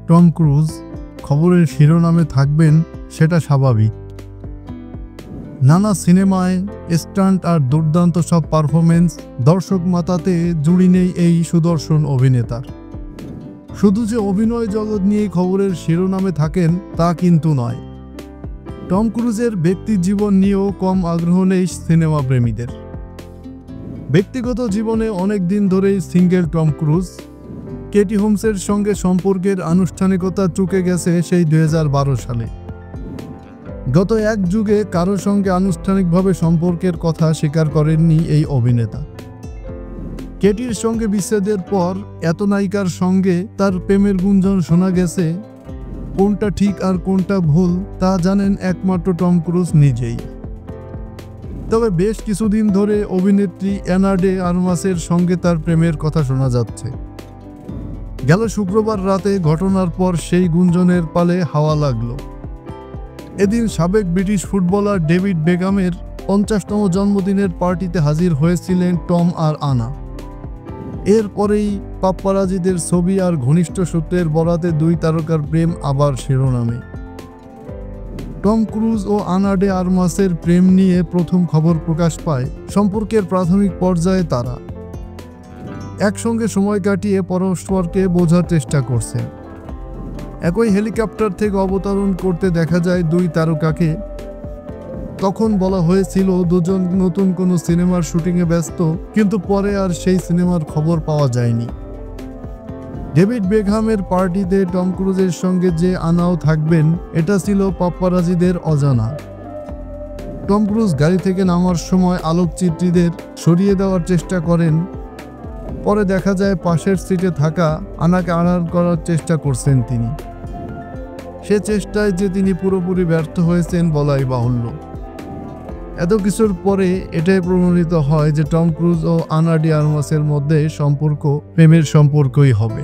Tom cruise খবরের শিরোনামে থাকবেন সেটা স্বাভাবিক। নানা সিনেমায় স্টান্ট আর দুর্দান্ত সব পারফরমেন্স দর্শক মাতাতে জুড়ি নেই এই সুদর্শন অভিনেতার। শুধু যে অভিনয় জগৎ নিয়ে খবরের শিরোনামে থাকেন তা কিন্তু নয়। টম ক্রুজের ব্যক্তি জীবন নিয়েও কম আগ্রহ নেই সিনেমা প্রেমীদের। ব্যক্তিগত জীবনে অনেক দিন ধরেই সিঙ্গেল টম ক্রুজ। কেটি হোমসের সঙ্গে সম্পর্কের আনুষ্ঠানিকতা চুকে গেছে সেই 2012 সালে। গত এক যুগে কারো সঙ্গে আনুষ্ঠানিকভাবে সম্পর্কের কথা স্বীকার করেননি এই অভিনেতা। কেটির সঙ্গে বিচ্ছেদের পর এত নায়িকার সঙ্গে তার প্রেমের গুঞ্জন শোনা গেছে, কোনটা ঠিক আর কোনটা ভুল তা জানেন একমাত্র টম ক্রুজ নিজেই। তবে বেশ কিছুদিন ধরে অভিনেত্রী অ্যানা ডে আরমাসের সঙ্গে তার প্রেমের কথা শোনা যাচ্ছে। গেল শুক্রবার রাতে ঘটনার পর সেই গুঞ্জনের পালে হাওয়া লাগলো। এদিন সাবেক ব্রিটিশ ফুটবলার ডেভিড বেকহামের 50তম জন্মদিনের পার্টিতে হাজির হয়েছিলেন টম আর আনা। এরপরেই পাপ্পারাজিদের ছবি আর ঘনিষ্ঠ সূত্রের বরাতে দুই তারকার প্রেম আবার শিরোনামে। টম ক্রুজ ও আনা ডে আরমাসের প্রেম নিয়ে প্রথম খবর প্রকাশ পায় সম্পর্কের প্রাথমিক পর্যায়ে তারা একসঙ্গে সময় কাটিয়ে পরস্পরকে বোঝার চেষ্টা করছেন। একই হেলিকপ্টার থেকে অবতরণ করতে দেখা যায় দুই তারকাকে। তখন বলা হয়েছিল দুজন নতুন কোনো সিনেমার শুটিংয়ে ব্যস্ত, কিন্তু পরে আর সেই সিনেমার খবর পাওয়া যায়নি। ডেভিড বেকহামের পার্টিতে টম ক্রুজের সঙ্গে যে আনাও থাকবেন এটা ছিল পাপ্পারাজিদের অজানা। টম ক্রুজ গাড়ি থেকে নামার সময় আলোকচিত্রীদের সরিয়ে দেওয়ার চেষ্টা করেন। পরে দেখা যায় পাশের সিটে থাকা আনাকে আড়াল করার চেষ্টা করছেন তিনি। সে চেষ্টায় যে তিনি পুরোপুরি ব্যর্থ হয়েছেন বলাই বাহুল্য। এত কিছুর পরে এটাই প্রমাণিত হয় যে টম ক্রুজ ও আনা ডে আরমাসের মধ্যে সম্পর্ক প্রেমের সম্পর্কই হবে।